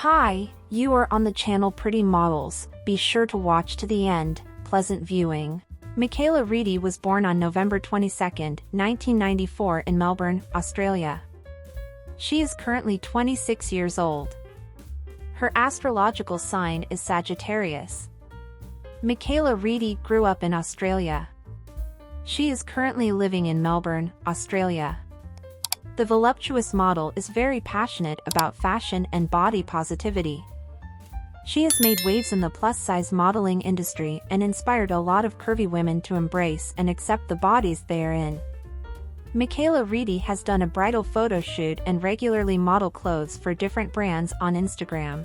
Hi, you are on the channel Pretty Models. Be sure to watch to the end. Pleasant viewing. Mikaela Reidy was born on November 22, 1994 in Melbourne, Australia. She is currently 26 years old. Her astrological sign is Sagittarius. Mikaela Reidy grew up in Australia. She is currently living in Melbourne, Australia. The voluptuous model is very passionate about fashion and body positivity. She has made waves in the plus-size modeling industry and inspired a lot of curvy women to embrace and accept the bodies they are in. Mikaela Reidy has done a bridal photo shoot and regularly model clothes for different brands on Instagram.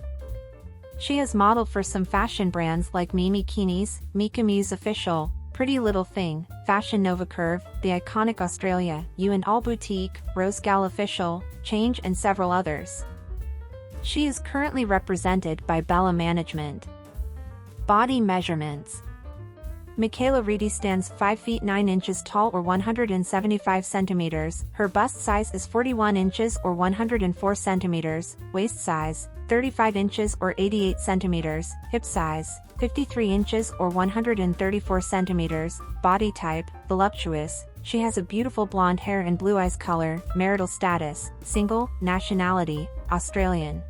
She has modeled for some fashion brands like Mimi Kinis, Mika Muse Official, Pretty Little Thing, Fashion Nova Curve, The Iconic Australia, You and All Boutique, Rose Gal Official, Change and several others. She is currently represented by Bella Management. Body measurements. Mikaela Reidy stands 5 feet 9 inches tall or 175 centimeters. Her bust size is 41 inches or 104 centimeters, waist size 35 inches or 88 centimeters, hip size 53 inches or 134 centimeters, body type voluptuous. She has a beautiful blonde hair and blue eyes color. Marital status single, nationality Australian.